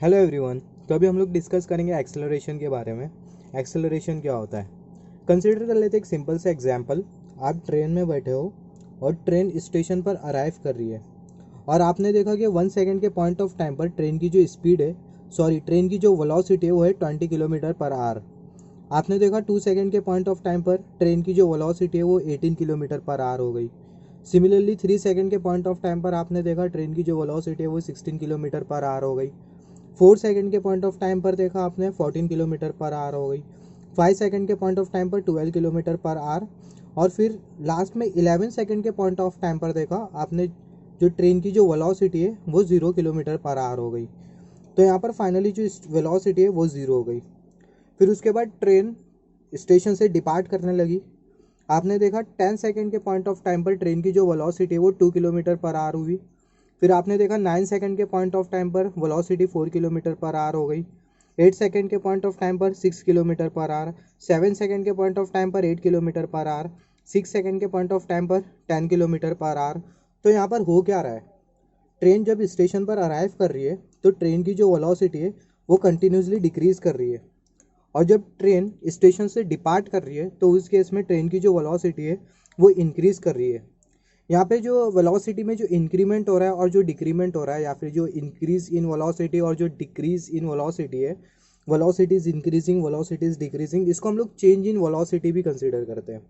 Hello everyone. तो अभी हम लोग डिस्कस करेंगे एक्सेलरेशन के बारे में। एक्सेलरेशन क्या होता है, कंसीडर कर लेते हैं एक सिंपल सा एग्जांपल। आप ट्रेन में बैठे हो और ट्रेन स्टेशन पर अराइव कर रही है और आपने देखा कि 1 सेकेंड के पॉइंट ऑफ टाइम पर ट्रेन की जो स्पीड है, ट्रेन की जो वेलोसिटी है वो है 20 किलोमीटर पर आवर। आपने देखा 2 सेकेंड के पॉइंट ऑफ टाइम पर ट्रेन की जो वेलोसिटी है वो 18 किलोमीटर पर आवर हो गई। सिमिलरली 3 सेकेंड के पॉइंट ऑफ टाइम पर आपने देखा ट्रेन की जो वेलोसिटी है वो 16 किलोमीटर पर आवर हो गई। 4 सेकेंड के पॉइंट ऑफ टाइम पर देखा आपने 14 किलोमीटर पर आवर हो गई। 5 सेकेंड के पॉइंट ऑफ टाइम पर 12 किलोमीटर पर आवर। और फिर लास्ट में 11 सेकेंड के पॉइंट ऑफ टाइम पर देखा आपने जो ट्रेन की जो वेलोसिटी है वो 0 किलोमीटर पर आवर हो गई। तो यहाँ पर फाइनली जो वेलोसिटी है वो 0 हो गई। फिर उसके बाद ट्रेन स्टेशन से डिपार्ट करने लगी। आपने देखा 10 सेकेंड के पॉइंट ऑफ टाइम पर ट्रेन की जो वेलोसिटी है वो 2 किलोमीटर पर आवर हुई। फिर आपने देखा 9 सेकेंड के पॉइंट ऑफ टाइम पर वेलोसिटी 4 किलोमीटर पर आवर हो गई। 8 सेकेंड के पॉइंट ऑफ टाइम पर 6 किलोमीटर पर आवर। 7 सेकेंड के पॉइंट ऑफ टाइम पर 8 किलोमीटर पर आवर। 6 सेकेंड के पॉइंट ऑफ टाइम पर 10 किलोमीटर पर आवर। तो यहाँ पर हो क्या रहा है, ट्रेन जब स्टेशन पर अराइव कर रही है तो ट्रेन की जो वेलोसिटी है वो कंटिन्यूसली डिक्रीज कर रही है, और जब ट्रेन स्टेशन से डिपार्ट कर रही है तो उस केस में ट्रेन की जो वेलोसिटी है वो इंक्रीज कर रही है। यहाँ पे जो वेलोसिटी में जो इंक्रीमेंट हो रहा है और जो डिक्रीमेंट हो रहा है, या फिर जो इंक्रीज इन वेलोसिटी और जो डिक्रीज इन वेलोसिटी है, velocity is increasing, velocity is decreasing, इसको हम लोग चेंज इन वेलोसिटी भी कंसीडर करते हैं।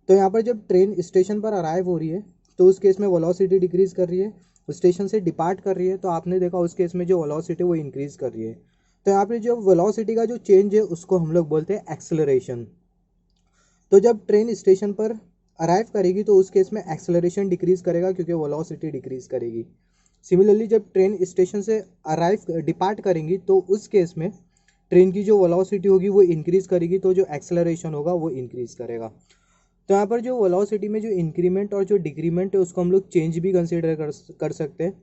तो यहाँ पर जब ट्रेन स्टेशन पर अराइव हो रही है तो उस केस में वेलोसिटी डिक्रीज कर रही है। स्टेशन से डिपार्ट कर रही है तो आपने देखा उस केस में जो वेलोसिटी वो इंक्रीज कर रही है। तो यहाँ पे जो वेलोसिटी का जो चेंज है उसको हम लोग बोलते हैं एक्सेलरेशन। तो जब ट्रेन स्टेशन पर अराइव करेगी तो उस केस में एक्सेलरेशन डिक्रीज करेगा क्योंकि वेलोसिटी डिक्रीज करेगी। सिमिलरली जब ट्रेन स्टेशन से अराइव डिपार्ट करेंगी तो उस केस में ट्रेन की जो वेलोसिटी होगी वो इंक्रीज करेगी, तो जो एक्सेलरेशन होगा वो इंक्रीज करेगा। तो यहाँ पर जो वेलोसिटी में जो इंक्रीमेंट और जो डिक्रीमेंट है उसको हम लोग चेंज भी कंसिडर कर सकते हैं।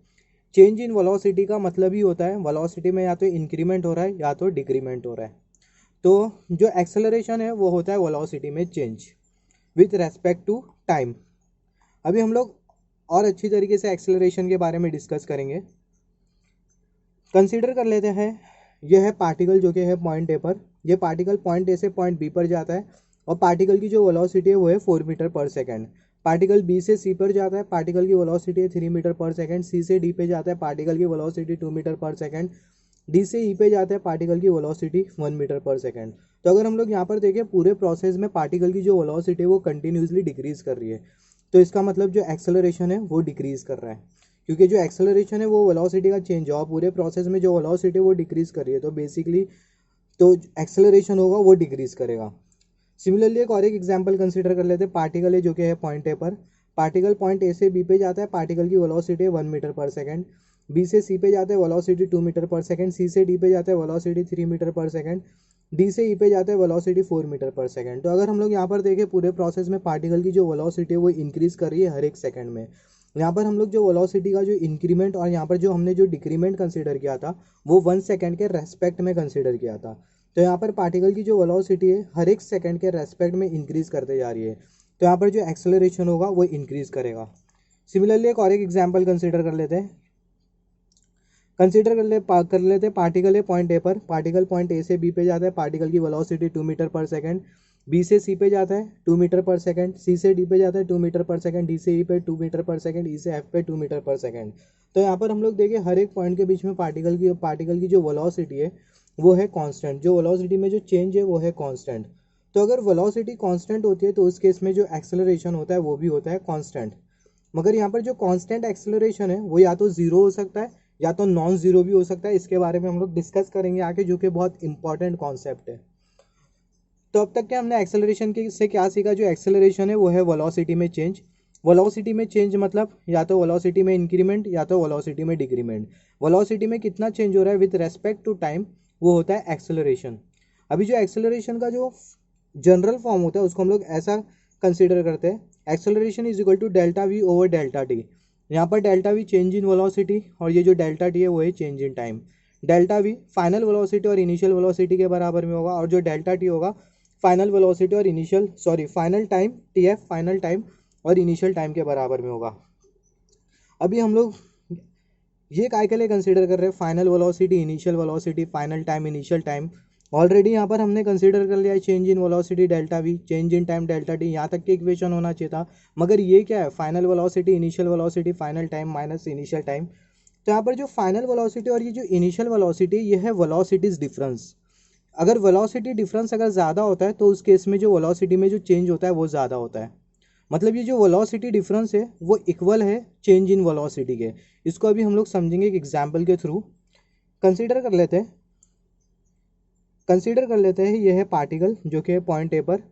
चेंज इन वेलोसिटी का मतलब ही होता है वेलोसिटी में या तो इंक्रीमेंट हो रहा है या तो डिक्रीमेंट हो रहा है। तो जो एक्सेलरेशन है वो होता है वेलोसिटी में change with respect to time. अभी हम लोग और अच्छी तरीके से एक्सेलरेशन के बारे में डिस्कस करेंगे। कंसीडर कर लेते हैं यह है पार्टिकल जो कि है पॉइंट ए पर। यह पार्टिकल पॉइंट ए से पॉइंट बी पर जाता है और पार्टिकल की जो वेलोसिटी है वो है 4 मीटर पर सेकेंड। पार्टिकल बी से सी पर जाता है, पार्टिकल की वेलोसिटी है 3 मीटर पर सेकेंड। सी से डी पे जाता है, पार्टिकल की वेलोसिटी 2 मीटर पर सेकेंड। डी से ई पे जाता है, पार्टिकल की वेलोसिटी 1 मीटर पर सेकेंड। तो अगर हम लोग यहाँ पर देखें पूरे प्रोसेस में पार्टिकल की जो वेलोसिटी है वो कंटिन्यूसली डिक्रीज कर रही है, तो इसका मतलब जो एक्सेलरेशन है वो डिक्रीज कर रहा है, क्योंकि जो एक्सेलरेशन है वो वेलोसिटी का चेंज है और पूरे प्रोसेस में जो वेलोसिटी है वो डिक्रीज कर रही है, तो बेसिकली तो एक्सेलरेशन होगा वो डिक्रीज करेगा। सिमिलरली एक और एक एग्जांपल कंसीडर कर लेते हैं। पार्टिकल है जो कि है पॉइंट ए पर। पार्टिकल पॉइंट ए से बी पे जाता है, पार्टिकल की वेलोसिटी है 1 मीटर पर सेकेंड। बी से सी पे जाता है, वेलोसिटी 2 मीटर पर सेकेंड। सी से डी पे जाता है, वेलोसिटी 3 मीटर पर सेकेंड। डी से ई पे जाता है, वेलोसिटी 4 मीटर पर सेकेंड। तो अगर हम लोग यहाँ पर देखें पूरे प्रोसेस में पार्टिकल की जो वेलोसिटी है वो इंक्रीज कर रही है हर एक सेकंड में। यहाँ पर हम लोग जो वेलोसिटी का जो इंक्रीमेंट और यहाँ पर जो हमने जो डिक्रीमेंट कंसीडर किया था वो 1 सेकेंड के रेस्पेक्ट में कंसीडर किया था। तो यहाँ पर पार्टिकल की जो वेलोसिटी है हर एक सेकंड के रेस्पेक्ट में इंक्रीज करते जा रही है, तो यहाँ पर जो एक्सेलरेशन होगा वो इंक्रीज करेगा। सिमिलरली एक और एक एग्जांपल कंसीडर कर लेते हैं। कर लेते हैं पार्टिकल है पॉइंट ए पर। पार्टिकल पॉइंट ए से बी पे जाता है, पार्टिकल की वेलोसिटी 2 मीटर पर सेकेंड। बी से सी पे जाता है 2 मीटर पर सेकेंड। सी से डी पे जाता है 2 मीटर पर सेकेंड। डी से ई पे 2 मीटर पर सेकेंड। ई से एफ पे 2 मीटर पर सेकेंड। तो यहाँ पर हम लोग देखें हर एक पॉइंट के बीच में पार्टिकल की जो वेलोसिटी है वो है कांस्टेंट। जो वेलोसिटी में जो चेंज है वो है कांस्टेंट। तो अगर वेलोसिटी कांस्टेंट होती है तो उस केस में जो एक्सेलरेशन होता है वो भी होता है कांस्टेंट। मगर यहाँ पर जो कांस्टेंट एक्सेलरेशन है वो या तो जीरो हो सकता है या तो नॉन जीरो भी हो सकता है। इसके बारे में हम लोग डिस्कस करेंगे आगे, जो कि बहुत इंपॉर्टेंट कॉन्सेप्ट है। तो अब तक के हमने एक्सेलरेशन के से क्या सीखा, जो एक्सेलरेशन है वो है वेलोसिटी में चेंज। वेलोसिटी में चेंज मतलब या तो वेलोसिटी में इंक्रीमेंट या तो वेलोसिटी में डिक्रीमेंट। वेलोसिटी में कितना चेंज हो रहा है विद रेस्पेक्ट टू टाइम वो होता है एक्सेलरेशन। अभी जो एक्सेलरेशन का जो जनरल फॉर्म होता है उसको हम लोग ऐसा कंसिडर करते हैं, acceleration is equal to delta v over delta t. यहाँ पर delta v change in velocity और ये जो डेल्टा टी है वो है change in time. Delta v final velocity और इनिशियल वेलोसिटी के बराबर में होगा, और जो डेल्टा टी होगा फाइनल वेलोसिटी और final time t f, final time और इनिशियल टाइम के बराबर में होगा। अभी हम लोग ये काय के लिए कंसीडर कर रहे हैं, final velocity, initial velocity, final time, initial time. Already यहाँ पर हमने कंसीडर कर लिया है change in velocity delta v, change in time delta t, यहाँ तक की इक्वेशन होना चाहिए था। मगर ये क्या है, final velocity, initial velocity, final time minus initial time. तो यहाँ पर जो फाइनल वेलोसिटी और ये जो इनिशियल वेलोसिटी, ये है वेलोसिटीज डिफरेंस। अगर वेलोसिटी डिफरेंस अगर ज़्यादा होता है तो उस केस में जो वेलोसिटी में जो चेंज होता है वो ज़्यादा होता है। मतलब ये जो वेलोसिटी डिफरेंस है वो इक्वल है चेंज इन वेलोसिटी के। इसको अभी हम लोग समझेंगे एक एग्जाम्पल के थ्रू। कंसीडर कर लेते हैं, ये है पार्टिकल जो कि है पॉइंट ए पर।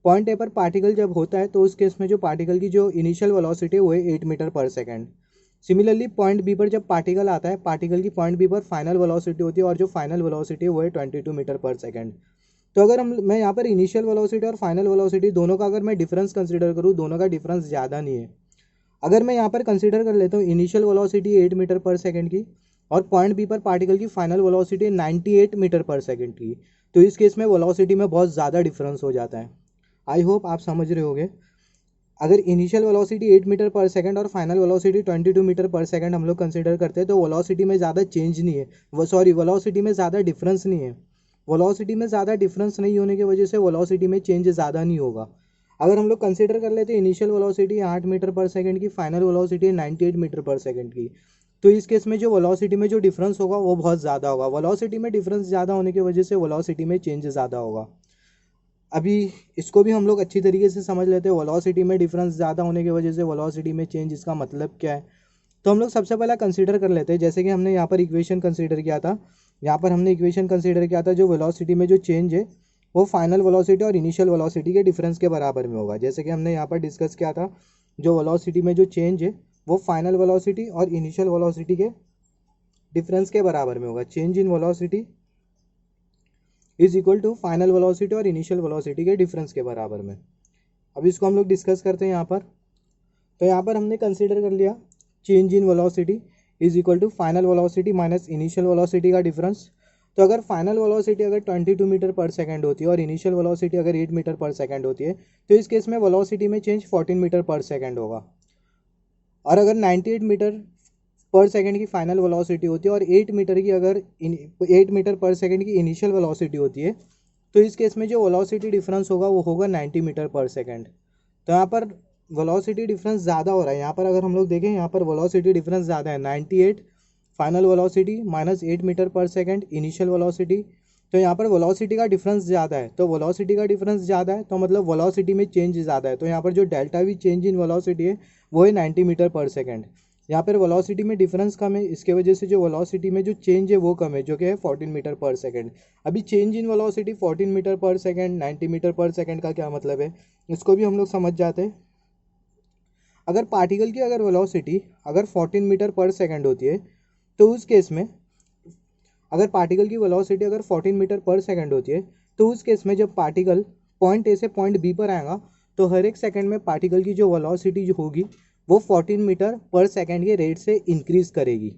पॉइंट ए पर पार्टिकल जब होता है तो उस केस में जो पार्टिकल की जो इनिशियल वेलोसिटी है वो है 8 मीटर पर सेकेंड। सिमिलरली पॉइंट बी पर जब पार्टिकल आता है, पार्टिकल की पॉइंट बी पर फाइनल वेलोसिटी होती है और जो फाइनल वेलोसिटी है वो है 22 मीटर पर सेकेंड। तो अगर मैं यहाँ पर इनिशियल वेलोसिटी और फाइनल वेलोसिटी दोनों का अगर मैं डिफरेंस कंसीडर करूँ, दोनों का डिफरेंस ज़्यादा नहीं है। अगर मैं यहाँ पर कंसीडर कर लेता हूँ इनिशियल वेलोसिटी 8 मीटर पर सेकेंड की और पॉइंट बी पर पार्टिकल की फाइनल वेलोसिटी 98 मीटर पर सेकेंड की, तो इस केस में वेलोसिटी में बहुत ज़्यादा डिफरेंस हो जाता है। आई होप आप समझ रहे होगे। अगर इनिशियल वेलोसिटी 8 मीटर पर सेकंड और फाइनल वेलोसिटी 22 मीटर पर सेकंड हम लोग कंसीडर करते हैं तो वेलोसिटी में ज़्यादा चेंज नहीं है, वो सॉरी वेलोसिटी में ज़्यादा डिफरेंस नहीं है। वेलोसिटी में ज़्यादा डिफरेंस नहीं होने की वजह से वेलोसिटी में चेंज ज़्यादा नहीं होगा। अगर हम लोग कंसीडर कर लेते हैं इनिशियल वेलोसिटी 8 मीटर पर सेकंड की, फाइनल वेलोसिटी 98 मीटर पर सेकंड की, तो इस केस में जो वेलोसिटी में जो डिफरेंस होगा वो बहुत ज़्यादा होगा। वेलोसिटी में डिफरेंस ज़्यादा होने की वजह से वेलोसिटी में चेंज ज़्यादा होगा। अभी इसको भी हम लोग अच्छी तरीके से समझ लेते हैं, वेलोसिटी में डिफरेंस ज़्यादा होने की वजह से वेलोसिटी में चेंज, इसका मतलब क्या है। तो हम लोग सबसे पहला कंसीडर कर लेते हैं, जैसे कि हमने यहाँ पर इक्वेशन कंसीडर किया था, जो वेलोसिटी में जो चेंज है वो फाइनल वेलोसिटी और इनिशियल वेलोसिटी के डिफरेंस के बराबर में होगा। जैसे कि हमने यहाँ पर डिस्कस किया था, जो वेलोसिटी में जो चेंज है वो फाइनल वेलोसिटी और इनिशियल वेलोसिटी के डिफरेंस के बराबर में होगा। Change in velocity is equal to final velocity और इनिशियल वेलोसिटी के डिफरेंस के बराबर में। अब इसको हम लोग डिस्कस करते हैं यहाँ पर। तो यहाँ पर हमने कंसीडर कर लिया change in velocity is equal to final velocity minus initial velocity का डिफरेंस। तो अगर फाइनल वेलोसिटी अगर 22 मीटर पर सेकंड होती है और इनिशियल वेलोसिटी अगर 8 मीटर पर सेकंड होती है तो इस केस में वेलोसिटी में चेंज 14 मीटर पर सेकंड होगा। और अगर 98 मीटर पर सेकंड की फाइनल वेलोसिटी होती है और 8 मीटर की अगर 8 मीटर पर सेकंड की इनिशियल वेलोसिटी होती है तो इस केस में जो वेलोसिटी डिफरेंस होगा वो होगा 90 मीटर पर सेकंड। तो यहाँ पर वेलोसिटी डिफरेंस ज़्यादा हो रहा है। यहाँ पर अगर हम लोग देखें, यहाँ पर वेलोसिटी डिफरेंस ज़्यादा है, 98 फाइनल वेलोसिटी माइनस 8 मीटर पर सेकंड इनिशियल वेलोसिटी। तो यहाँ पर वेलोसिटी का डिफरेंस ज़्यादा है, तो वेलोसिटी का डिफरेंस ज़्यादा है तो मतलब वेलोसिटी में चेंज ज़्यादा है। तो यहाँ पर जो delta v change in velocity है वो है 90 मीटर पर सेकंड। यहाँ पर वेलोसिटी में डिफरेंस कम है, इसके वजह से जो वेलोसिटी में जो चेंज है वो कम है, जो कि है 14 मीटर पर सेकंड। अभी चेंज इन वेलोसिटी 14 मीटर पर सेकंड 90 मीटर पर सेकंड का क्या मतलब है, इसको भी हम लोग समझ जाते हैं। अगर पार्टिकल की अगर वेलोसिटी अगर 14 मीटर पर सेकंड होती है तो उस केस में, अगर पार्टिकल की वेलोसिटी अगर 14 मीटर पर सेकंड होती है तो उस केस में जब पार्टिकल पॉइंट ए से पॉइंट बी पर आएगा तो हर एक सेकंड में पार्टिकल की जो वेलोसिटी जो होगी वो 14 मीटर पर सेकंड के रेट से इंक्रीज करेगी।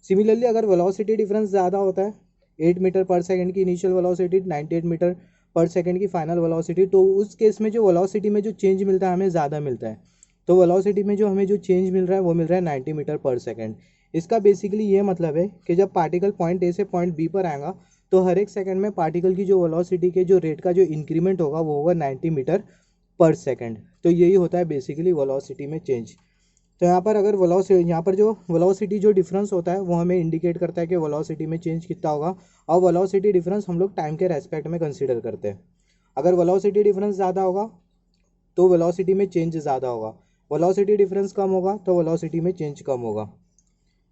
सिमिलरली अगर वेलोसिटी डिफरेंस ज़्यादा होता है, 8 मीटर पर सेकंड की इनिशियल वेलोसिटी 98 मीटर पर सेकंड की फाइनल वेलोसिटी, तो उस केस में जो वेलोसिटी में जो चेंज मिलता है हमें ज़्यादा मिलता है। तो वेलोसिटी में जो हमें जो चेंज मिल रहा है वो मिल रहा है 90 मीटर पर सेकंड। इसका बेसिकली ये मतलब है कि जब पार्टिकल पॉइंट ए से पॉइंट बी पर आएगा तो हर एक सेकंड में पार्टिकल की जो वेलोसिटी के जो रेट का जो इंक्रीमेंट होगा वो होगा 90 मीटर पर सेकंड। तो यही होता है बेसिकली वेलोसिटी में चेंज। तो यहाँ पर अगर यहाँ पर जो वेलोसिटी जो डिफरेंस होता है वो हमें इंडिकेट करता है कि वेलोसिटी में चेंज कितना होगा, और वेलोसिटी डिफरेंस हम लोग टाइम के रेस्पेक्ट में कंसीडर करते हैं। अगर वेलोसिटी डिफरेंस ज़्यादा होगा तो वेलोसिटी में चेंज ज़्यादा होगा, वेलोसिटी डिफरेंस कम होगा तो वेलोसिटी में चेंज कम होगा।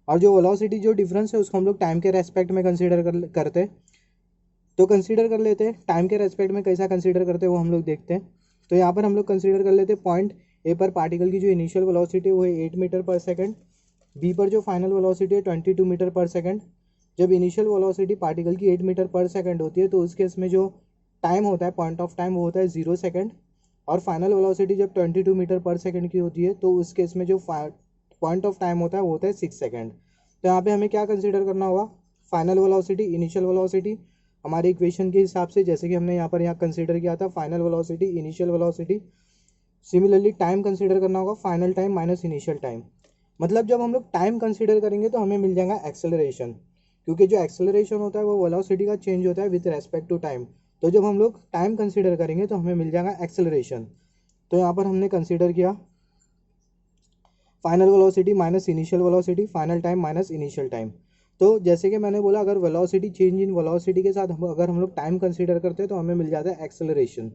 और जो वेलोसिटी जो डिफरेंस है उसको हम लोग टाइम के रेस्पेक्ट में कंसीडर करते हैं। तो कंसीडर कर लेते हैं टाइम के रेस्पेक्ट में कैसा कंसीडर करते हैं वो हम लोग देखते हैं। तो यहाँ पर हम लोग कंसीडर कर लेते हैं पॉइंट ए पर पार्टिकल की जो इनिशियल वेलोसिटी वो है 8 मीटर पर सेकंड, बी पर जो फाइनल वेलोसिटी है 22 मीटर पर सेकंड। जब इनिशियल वेलोसिटी पार्टिकल की 8 मीटर पर सेकंड होती है तो उस केस में जो टाइम होता है, पॉइंट ऑफ टाइम, वो होता है 0 सेकंड। और फाइनल वेलोसिटी जब 22 मीटर पर सेकंड की होती है तो उस केस में जो पॉइंट ऑफ टाइम होता है वो होता है 6 सेकंड। तो यहाँ पे हमें क्या कंसीडर करना होगा, फाइनल वेलोसिटी, इनिशियल वेलोसिटी, हमारी इक्वेशन के हिसाब से जैसे कि हमने यहाँ कंसीडर किया था final velocity initial velocity. Similarly time consider करना होगा final time minus initial time. मतलब जब हम लोग टाइम कंसीडर करेंगे तो हमें मिल जाएगा एक्सेलरेशन, क्योंकि जो एक्सेलरेशन होता है वो वेलोसिटी का चेंज होता है विथ रेस्पेक्ट टू टाइम। तो जब हम लोग टाइम कंसीडर करेंगे तो हमें मिल जाएगा एक्सेलरेशन। तो यहाँ पर हमने कंसीडर किया final velocity minus initial velocity, final time minus initial time. तो जैसे कि मैंने बोला, अगर वेलोसिटी चेंज इन वेलोसिटी के साथ अगर हम लोग टाइम कंसीडर करते हैं तो हमें मिल जाता है एक्सेलरेशन।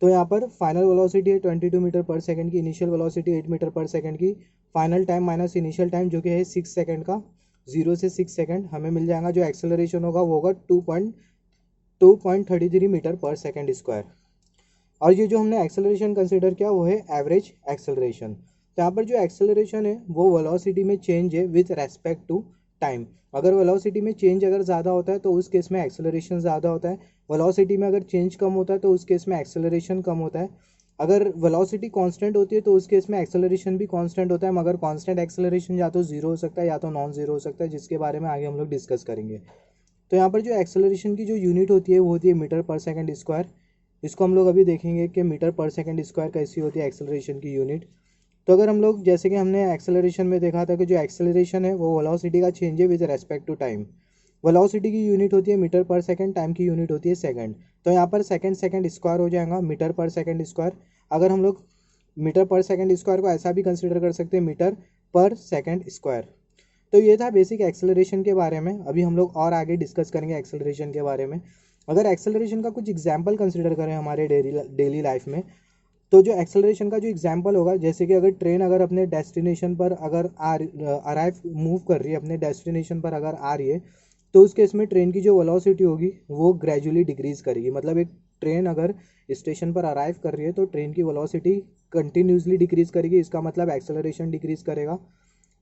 तो यहाँ पर फाइनल वेलोसिटी है 22 मीटर पर सेकंड की, इनिशियल वेलोसिटी 8 मीटर पर सेकंड की, final time minus initial time जो कि है 6 सेकंड का, 0 से 6 सेकंड, हमें मिल जाएगा जो एक्सेलरेशन होगा वो होगा 2.33 मीटर पर सेकंड स्क्वायर। और ये जो हमने एक्सेलरेशन कंसीडर किया वो है एवरेज एक्सेलरेशन। तो यहाँ पर जो एक्सेलरेशन है वो वेलोसिटी में चेंज है विथ रेस्पेक्ट टू टाइम। अगर वेलोसिटी में चेंज अगर ज़्यादा होता है तो उस केस में एक्सेलरेशन ज़्यादा होता है, वेलोसिटी में अगर चेंज कम होता है तो उस केस में एक्सेलरेशन कम होता है। अगर वेलोसिटी कांस्टेंट होती है तो उस केस में एक्सेलरेशन भी कांस्टेंट होता है, मगर कांस्टेंट एक्सेलरेशन या तो जीरो हो सकता है या तो नॉन जीरो हो सकता है, जिसके बारे में आगे हम लोग डिस्कस करेंगे। तो यहाँ पर जो एक्सेलरेशन की जो यूनिट होती है वो होती है मीटर पर सेकंड स्क्वायर। इसको हम लोग अभी देखेंगे कि मीटर पर सेकंड स्क्वायर कैसी होती है एक्सेलरेशन की यूनिट। तो अगर हम लोग, जैसे कि हमने एक्सेलरेशन में देखा था कि जो एक्सेलरेशन है वो वेलोसिटी का चेंज है with respect to time. Velocity की यूनिट होती है मीटर पर सेकंड, टाइम की यूनिट होती है सेकंड। तो यहाँ पर सेकंड सेकंड स्क्वायर हो जाएगा मीटर पर सेकंड स्क्वायर। अगर हम लोग मीटर पर सेकंड स्क्वायर को ऐसा भी कंसिडर कर सकते हैं, मीटर पर सेकंड स्क्वायर। तो ये था बेसिक एक्सेलरेशन के बारे में। अभी हम लोग और आगे डिस्कस करेंगे एक्सेलरेशन के बारे में। अगर एक्सेलरेशन का कुछ एग्जाम्पल कंसिडर करें हमारे डेली लाइफ में, तो जो एक्सेलरेशन का जो एग्जाम्पल होगा, जैसे कि अगर ट्रेन अगर अपने डेस्टिनेशन पर अगर अराइव मूव कर रही है, अपने डेस्टिनेशन पर अगर आ रही है, तो उस केस में ट्रेन की जो वेलोसिटी होगी वो ग्रेजुअली डिक्रीज करेगी। मतलब एक ट्रेन अगर स्टेशन पर अराइव कर रही है तो ट्रेन की वेलोसिटी कंटिन्यूसली डिक्रीज करेगी, इसका मतलब एक्सेलरेशन डिक्रीज करेगा।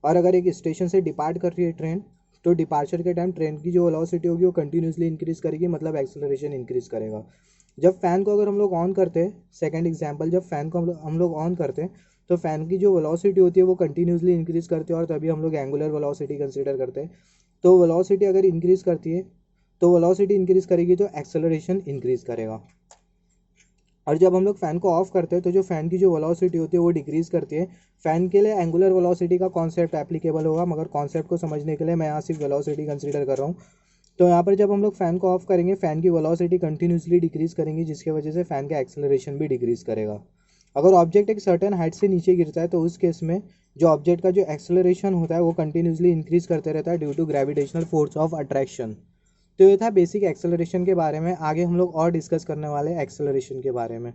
और अगर एक स्टेशन से डिपार्ट कर रही है ट्रेन, तो डिपार्चर के टाइम ट्रेन की जो वेलोसिटी होगी वो कंटिन्यूसली इंक्रीज करेगी, मतलब एक्सेलरेशन इंक्रीज करेगा। जब फ़ैन को अगर हम लोग ऑन करते हैं, सेकंड एग्जांपल, जब फ़ैन को हम लोग ऑन करते हैं तो फ़ैन की जो वेलोसिटी होती है वो कंटिन्यूसली इंक्रीज करते हैं, और तभी हम लोग एंगुलर वेलोसिटी कंसीडर करते हैं। तो वेलोसिटी अगर इंक्रीज करती है तो वेलोसिटी इंक्रीज करेगी तो एक्सेलरेशन इंक्रीज करेगा। और जब हम लोग फ़ैन को ऑफ करते हैं तो जो फ़ैन की जो वेलोसिटी होती है वो डिक्रीज़ करती है। फ़ैन के लिए एंगुलर वेलोसिटी का कॉन्सेप्ट एप्लीकेबल होगा, मगर कॉन्सेप्ट को समझने के लिए मैं यहाँ सिर्फ वेलोसिटी कंसीडर कर रहा हूँ। तो यहाँ पर जब हम लोग फ़ैन को ऑफ करेंगे, फ़ैन की वेलोसिटी कंटिन्यूसली डिक्रीज़ करेंगी, जिसकी वजह से फ़ैन का एक्सेलरेशन भी डिक्रीज़ करेगा। अगर ऑब्जेक्ट एक सर्टेन हाइट से नीचे गिरता है तो उस केस में जो ऑब्जेक्ट का जो एक्सेलरेशन होता है वो कंटिन्यूसली इंक्रीज़ करते रहता है due to gravitational force of attraction. तो ये था बेसिक एक्सेलरेशन के बारे में। आगे हम लोग और डिस्कस करने वाले हैं एक्सेलरेशन के बारे में।